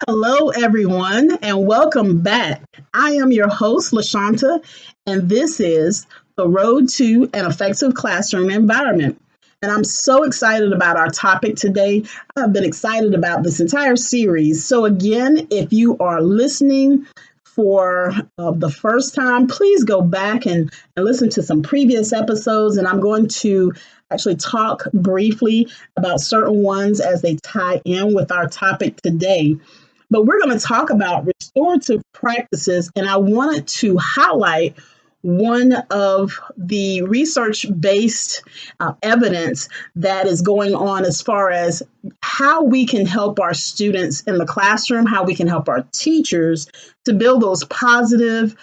Hello, everyone, and welcome back. I am your host, LaShanta, and this is The Road to an Effective Classroom Environment. And I'm so excited about our topic today. I've been excited about this entire series. So, again, if you are listening for the first time, please go back and listen to some previous episodes. And I'm going to actually talk briefly about certain ones as they tie in with our topic today. But we're going to talk about restorative practices, and I wanted to highlight one of the research-based evidence that is going on as far as how we can help our students in the classroom, how we can help our teachers to build those positive,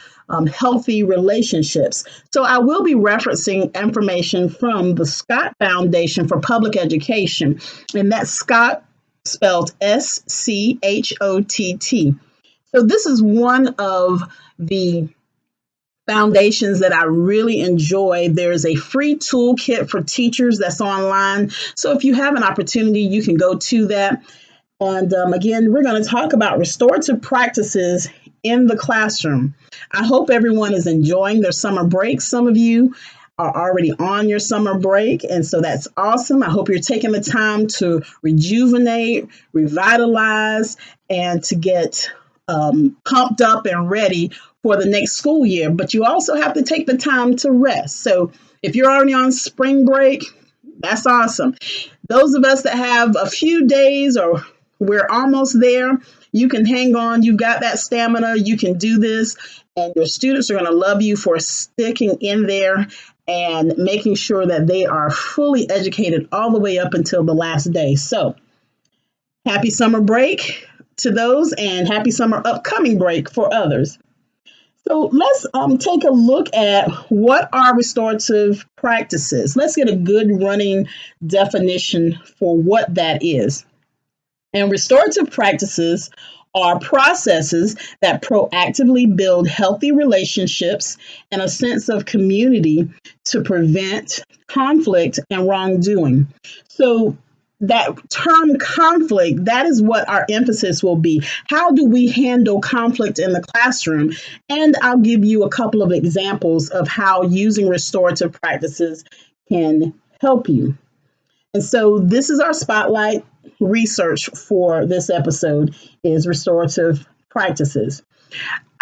healthy relationships. So I will be referencing information from the Schott Foundation for Public Education, and that's Schott spelled Schott. So this is one of the foundations that I really enjoy. There's a free toolkit for teachers that's online. So if you have an opportunity, you can go to that. And again, we're going to talk about restorative practices in the classroom. I hope everyone is enjoying their summer break. Some of you are already on your summer break, and so that's awesome. I hope you're taking the time to rejuvenate, revitalize, and to get pumped up and ready for the next school year. But you also have to take the time to rest. So if you're already on spring break, that's awesome. Those of us that have a few days or we're almost there, you can hang on. You've got that stamina. You can do this. And your students are going to love you for sticking in there and making sure that they are fully educated all the way up until the last day. So happy summer break to those, and happy summer upcoming break for others. So let's take a look at what are restorative practices. Let's get a good running definition for what that is. And restorative practices are processes that proactively build healthy relationships and a sense of community to prevent conflict and wrongdoing. So that term conflict, that is what our emphasis will be. How do we handle conflict in the classroom? And I'll give you a couple of examples of how using restorative practices can help you. And so this is our spotlight research for this episode is restorative practices.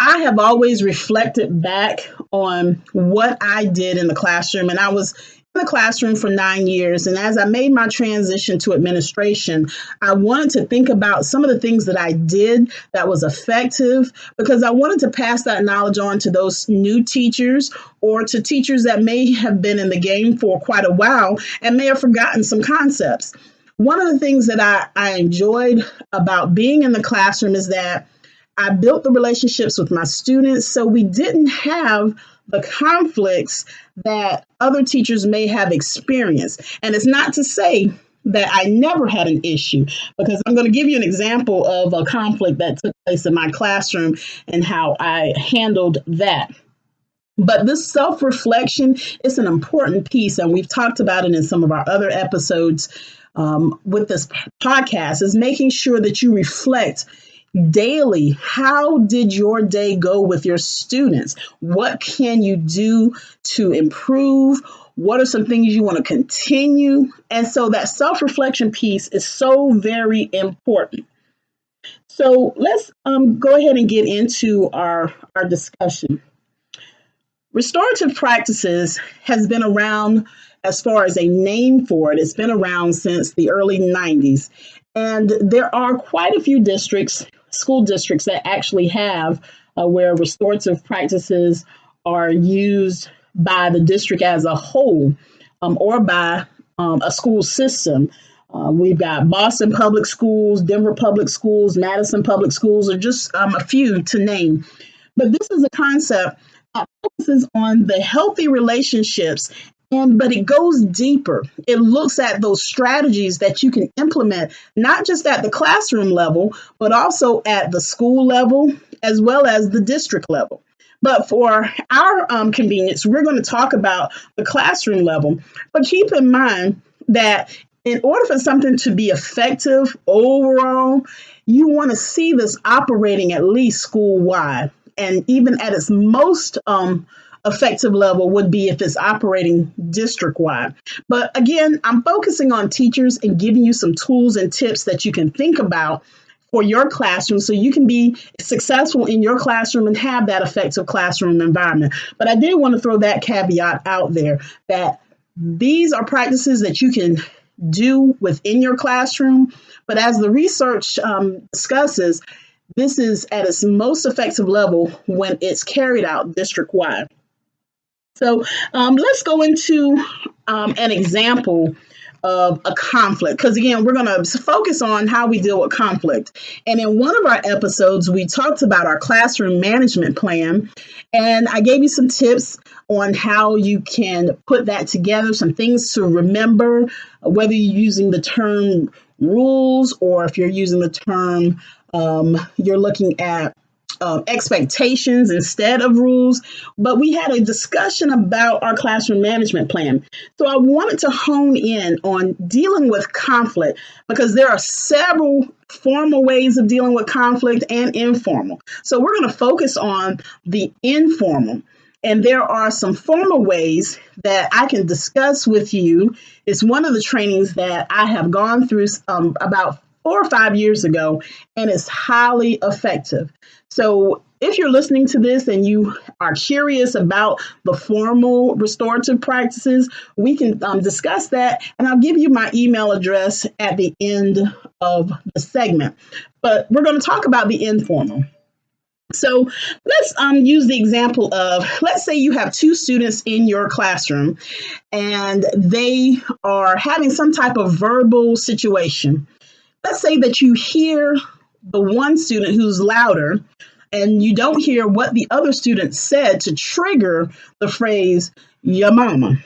I have always reflected back on what I did in the classroom, and I was in the classroom for 9 years. And as I made my transition to administration, I wanted to think about some of the things that I did that was effective, because I wanted to pass that knowledge on to those new teachers or to teachers that may have been in the game for quite a while and may have forgotten some concepts. One of the things that I enjoyed about being in the classroom is that I built the relationships with my students, so we didn't have the conflicts that other teachers may have experienced. And it's not to say that I never had an issue, because I'm going to give you an example of a conflict that took place in my classroom and how I handled that. But this self-reflection is an important piece, and we've talked about it in some of our other episodes with this podcast, is making sure that you reflect daily. How did your day go with your students? What can you do to improve? What are some things you want to continue? And so that self-reflection piece is so very important. So let's go ahead and get into our discussion. Restorative practices has been around, as far as a name for it, it's been around since the early 90s. And there are quite a few districts, school districts, that actually have where restorative practices are used by the district as a whole or by a school system. We've got Boston Public Schools, Denver Public Schools, Madison Public Schools, or just a few to name. But this is a concept that focuses on the healthy relationships, but it goes deeper. It looks at those strategies that you can implement, not just at the classroom level, but also at the school level, as well as the district level. But for our convenience, we're going to talk about the classroom level. But keep in mind that in order for something to be effective overall, you want to see this operating at least school wide. And even at its most effective level would be if it's operating district wide. But again, I'm focusing on teachers and giving you some tools and tips that you can think about for your classroom so you can be successful in your classroom and have that effective classroom environment. But I did want to throw that caveat out there that these are practices that you can do within your classroom. But as the research discusses, this is at its most effective level when it's carried out district wide. So let's go into an example of a conflict, because again, we're going to focus on how we deal with conflict. And in one of our episodes, we talked about our classroom management plan, and I gave you some tips on how you can put that together, some things to remember, whether you're using the term rules or if you're using the term, you're looking at expectations instead of rules. But we had a discussion about our classroom management plan. So I wanted to hone in on dealing with conflict because there are several formal ways of dealing with conflict and informal. So we're going to focus on the informal. And there are some formal ways that I can discuss with you. It's one of the trainings that I have gone through about 4 or 5 years ago, and it's highly effective. So if you're listening to this and you are curious about the formal restorative practices, we can discuss that, and I'll give you my email address at the end of the segment. But we're going to talk about the informal. So let's use the example of, let's say you have 2 students in your classroom and they are having some type of verbal situation. Let's say that you hear the one student who's louder and you don't hear what the other student said to trigger the phrase, "your mama."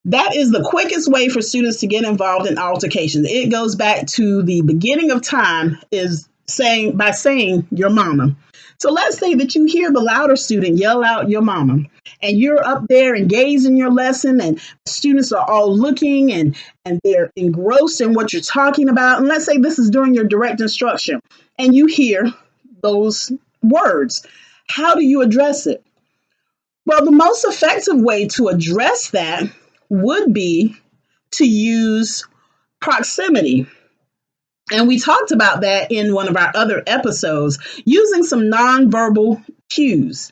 That is the quickest way for students to get involved in altercations. It goes back to the beginning of time is saying "your mama." So let's say that you hear the louder student yell out "your mama," and you're up there engaged in your lesson, and students are all looking and they're engrossed in what you're talking about. And let's say this is during your direct instruction, and you hear those words. How do you address it? Well, the most effective way to address that would be to use proximity. And we talked about that in one of our other episodes, using some nonverbal cues.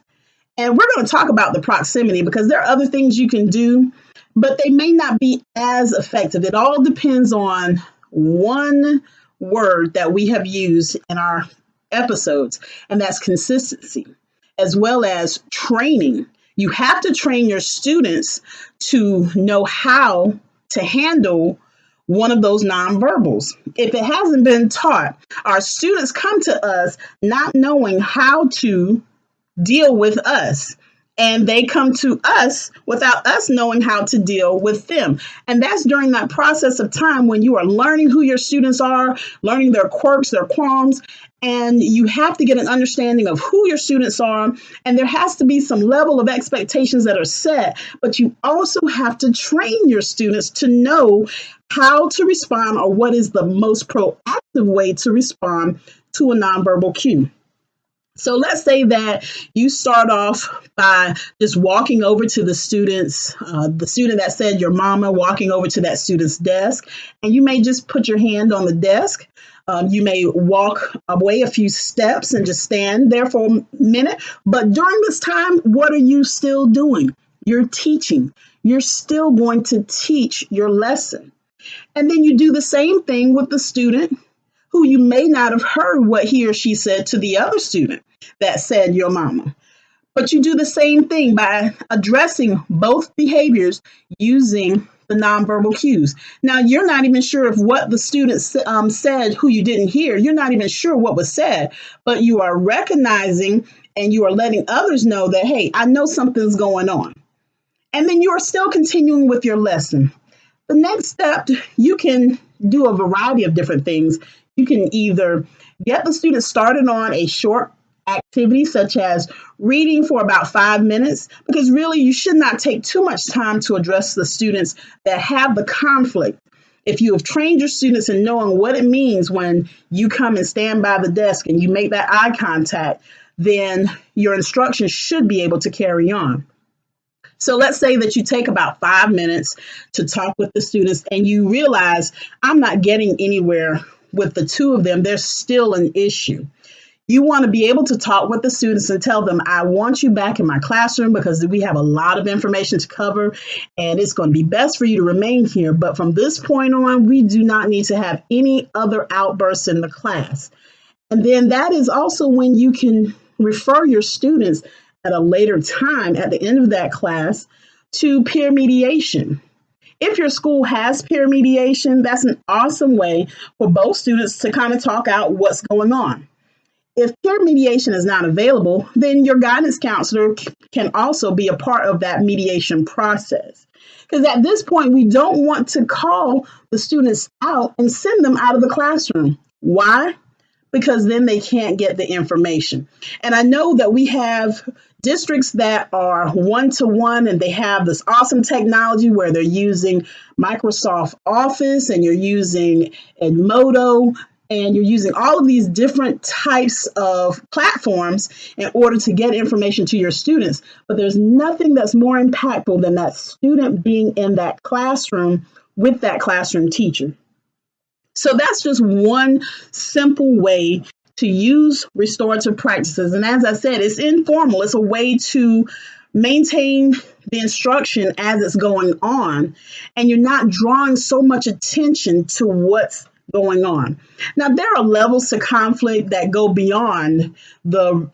And we're going to talk about the proximity because there are other things you can do, but they may not be as effective. It all depends on one word that we have used in our episodes, and that's consistency, as well as training. You have to train your students to know how to handle one of those nonverbals. If it hasn't been taught, our students come to us not knowing how to deal with us, and they come to us without us knowing how to deal with them. And that's during that process of time when you are learning who your students are, learning their quirks, their qualms, and you have to get an understanding of who your students are. And there has to be some level of expectations that are set, but you also have to train your students to know how to respond or what is the most proactive way to respond to a nonverbal cue. So let's say that you start off by just walking over to the student that said "your mama," walking over to that student's desk, and you may just put your hand on the desk. You may walk away a few steps and just stand there for a minute. But during this time, what are you still doing? You're teaching. You're still going to teach your lesson. And then you do the same thing with the student who you may not have heard what he or she said to the other student that said "your mama." But you do the same thing by addressing both behaviors using the nonverbal cues. Now, you're not even sure if what the student said who you didn't hear, you're not even sure what was said, but you are recognizing and you are letting others know that, hey, I know something's going on. And then you are still continuing with your lesson. The next step, you can do a variety of different things. You can either get the student started on a short activity such as reading for about 5 minutes, because really you should not take too much time to address the students that have the conflict. if you have trained your students in knowing what it means when you come and stand by the desk and you make that eye contact, then your instruction should be able to carry on. So let's say that you take about 5 minutes to talk with the students and you realize I'm not getting anywhere with the two of them. There's still an issue. You want to be able to talk with the students and tell them, I want you back in my classroom because we have a lot of information to cover and it's going to be best for you to remain here. But from this point on, we do not need to have any other outbursts in the class. And then that is also when you can refer your students at a later time at the end of that class to peer mediation. If your school has peer mediation, that's an awesome way for both students to kind of talk out what's going on. If peer mediation is not available, then your guidance counselor can also be a part of that mediation process. Because at this point, we don't want to call the students out and send them out of the classroom. Why? Because then they can't get the information. And I know that we have districts that are one-to-one and they have this awesome technology where they're using Microsoft Office and you're using Edmodo and you're using all of these different types of platforms in order to get information to your students. But there's nothing that's more impactful than that student being in that classroom with that classroom teacher. So that's just one simple way to use restorative practices. And as I said, it's informal. It's a way to maintain the instruction as it's going on, and you're not drawing so much attention to what's going on. Now, there are levels to conflict that go beyond the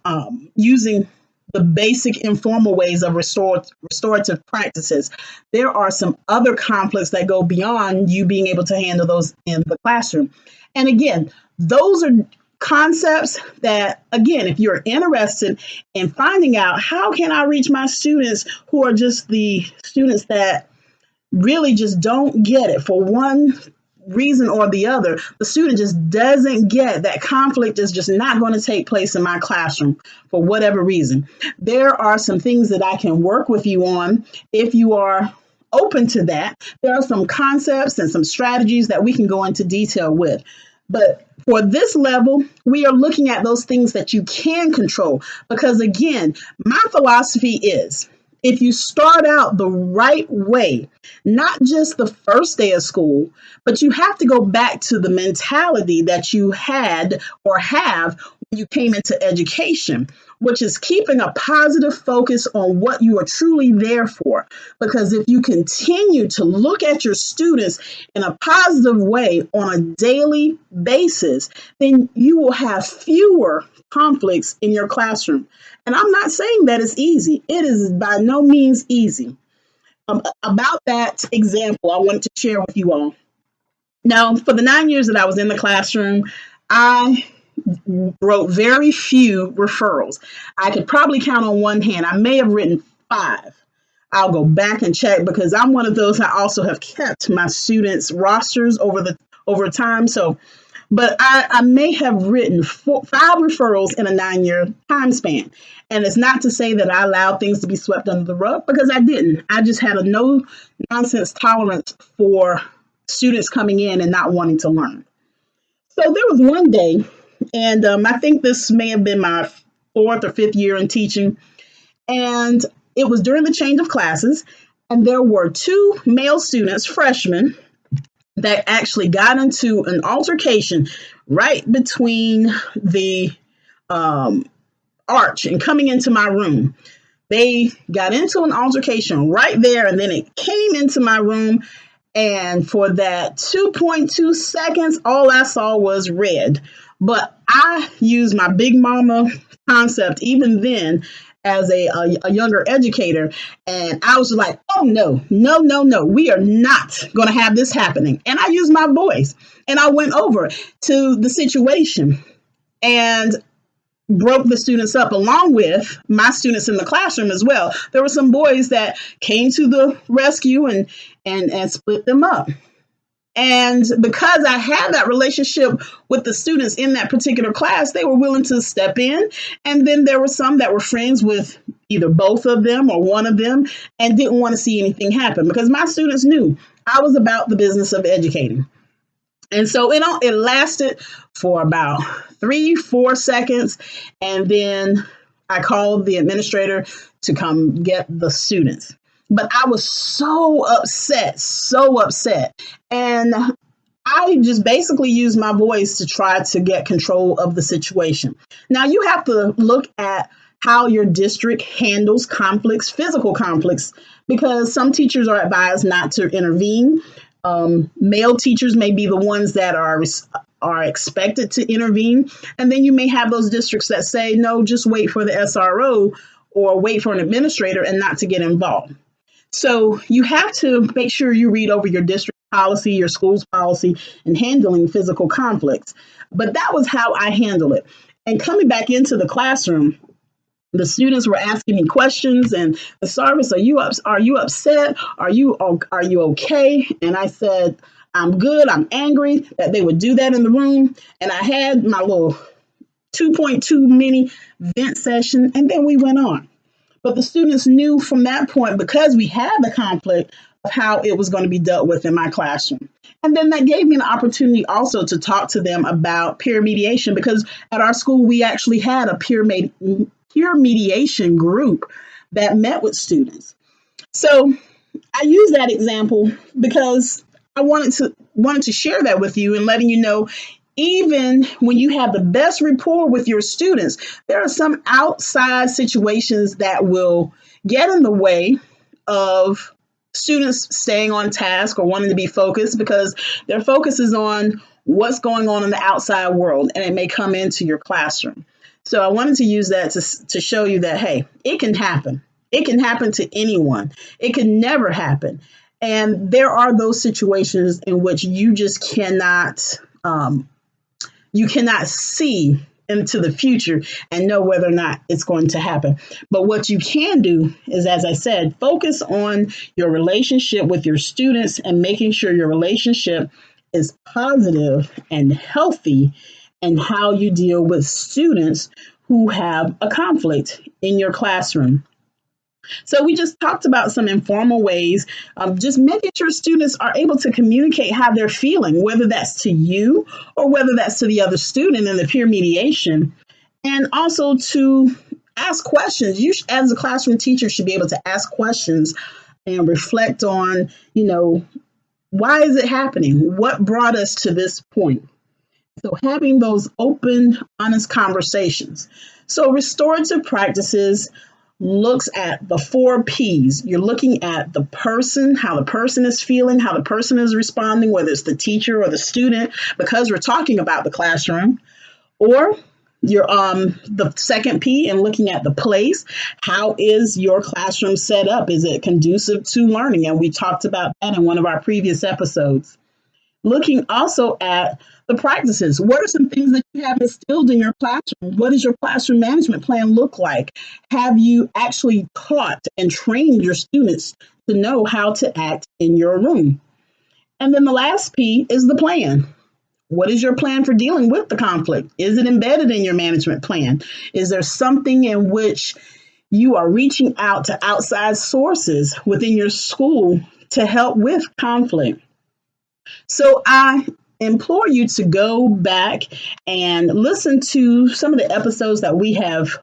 using the basic informal ways of restorative practices. There are some other conflicts that go beyond you being able to handle those in the classroom. And again, those are concepts that, again, if you're interested in finding out how can I reach my students who are just the students that really just don't get it for one reason or the other, the student just doesn't get that conflict is just not going to take place in my classroom for whatever reason. There are some things that I can work with you on if you are open to that. There are some concepts and some strategies that we can go into detail with. But for this level, we are looking at those things that you can control because, again, my philosophy is if you start out the right way, not just the first day of school, but you have to go back to the mentality that you had or have when you came into education, which is keeping a positive focus on what you are truly there for. Because if you continue to look at your students in a positive way on a daily basis, then you will have fewer conflicts in your classroom. And I'm not saying that it's easy. It is by no means easy. About that example, I wanted to share with you all. Now, for the 9 years that I was in the classroom, I wrote very few referrals. I could probably count on one hand. I may have written 5. I'll go back and check because I'm one of those. I also have kept my students' rosters over time. But I may have written 5 referrals in a 9-year time span. And it's not to say that I allowed things to be swept under the rug because I didn't. I just had a no nonsense tolerance for students coming in and not wanting to learn. So there was one day, and I think this may have been my 4th or 5th year in teaching, and it was during the change of classes, and there were 2 male students, freshmen, that actually got into an altercation right between the arch and coming into my room. They got into an altercation right there, and then it came into my room. And for that 2.2 seconds, all I saw was red. But I used my big mama concept even then as a younger educator. And I was like, oh, no, we are not going to have this happening. And I used my voice and I went over to the situation and broke the students up along with my students in the classroom as well. There were some boys that came to the rescue and split them up. And because I had that relationship with the students in that particular class, they were willing to step in. And then there were some that were friends with either both of them or one of them and didn't want to see anything happen because my students knew I was about the business of educating. And so it lasted for about 3-4 seconds. And then I called the administrator to come get the students. But I was so upset, so upset. And I just basically used my voice to try to get control of the situation. Now, you have to look at how your district handles conflicts, physical conflicts, because some teachers are advised not to intervene. Male teachers may be the ones that are expected to intervene. And then you may have those districts that say, no, just wait for the SRO or wait for an administrator and not to get involved. So you have to make sure you read over your district policy, your school's policy, and handling physical conflicts. But that was how I handle it. And coming back into the classroom, the students were asking me questions, and the Sarvis, are you upset? Are you okay? And I said, I'm good. I'm angry that they would do that in the room. And I had my little 2.2 mini vent session, and then we went on. But the students knew from that point, because we had the conflict, of how it was going to be dealt with in my classroom. And then that gave me an opportunity also to talk to them about peer mediation, because at our school, we actually had a peer mediation group that met with students. So I use that example because I wanted to share that with you and letting you know, even when you have the best rapport with your students, there are some outside situations that will get in the way of students staying on task or wanting to be focused, because their focus is on what's going on in the outside world, and it may come into your classroom. So I wanted to use that to show you that, hey, it can happen. It can happen to anyone. It can never happen. And there are those situations in which you just cannot see into the future and know whether or not it's going to happen. But what you can do is, as I said, focus on your relationship with your students and making sure your relationship is positive and healthy, and how you deal with students who have a conflict in your classroom. So we just talked about some informal ways of just making sure students are able to communicate how they're feeling, whether that's to you or whether that's to the other student in the peer mediation, and also to ask questions. You, as a classroom teacher, should be able to ask questions and reflect on, why is it happening? What brought us to this point? So having those open, honest conversations. So restorative practices looks at the 4 P's. You're looking at the person, how the person is feeling, how the person is responding, whether it's the teacher or the student, because we're talking about the classroom. Or your the second P, and looking at the place. How is your classroom set up? Is it conducive to learning? And we talked about that in one of our previous episodes. Looking also at the practices. What are some things that you have instilled in your classroom? What does your classroom management plan look like? Have you actually taught and trained your students to know how to act in your room? And then the last P is the plan. What is your plan for dealing with the conflict? Is it embedded in your management plan? Is there something in which you are reaching out to outside sources within your school to help with conflict? So I implore you to go back and listen to some of the episodes that we have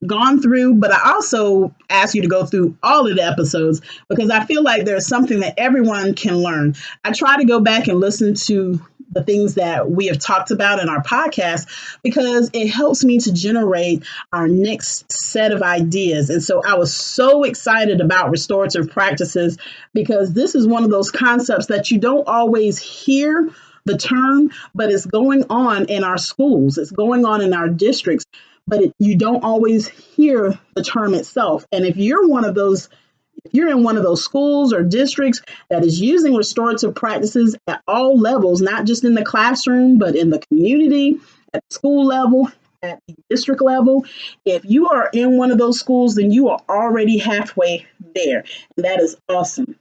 gone through, but I also ask you to go through all of the episodes, because I feel like there's something that everyone can learn. I try to go back and listen to the things that we have talked about in our podcast, because it helps me to generate our next set of ideas. And so I was so excited about restorative practices, because this is one of those concepts that you don't always hear the term, but it's going on in our schools. It's going on in our districts, but you don't always hear the term itself. And if you're in one of those schools or districts that is using restorative practices at all levels, not just in the classroom, but in the community, at the school level, at the district level, if you are in one of those schools, then you are already halfway there. And that is awesome.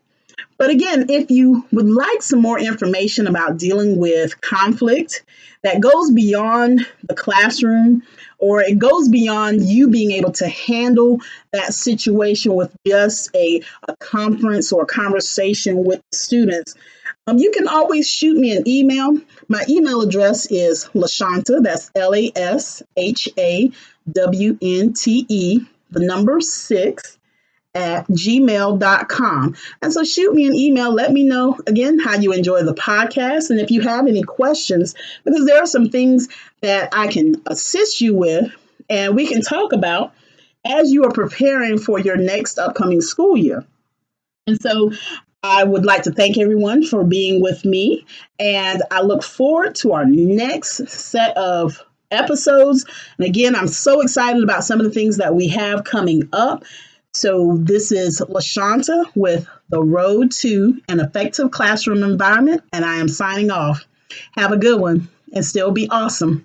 But again, if you would like some more information about dealing with conflict that goes beyond the classroom, or it goes beyond you being able to handle that situation with just a conference or a conversation with students, you can always shoot me an email. My email address is Lashanta, that's LASHAWNTE, the number 6, at gmail.com. And so shoot me an email. Let me know, again, how you enjoy the podcast. And if you have any questions, because there are some things that I can assist you with and we can talk about as you are preparing for your next upcoming school year. And so I would like to thank everyone for being with me. And I look forward to our next set of episodes. And again, I'm so excited about some of the things that we have coming up. So this is Lashanta with The Road to an Effective Classroom Environment, and I am signing off. Have a good one and still be awesome.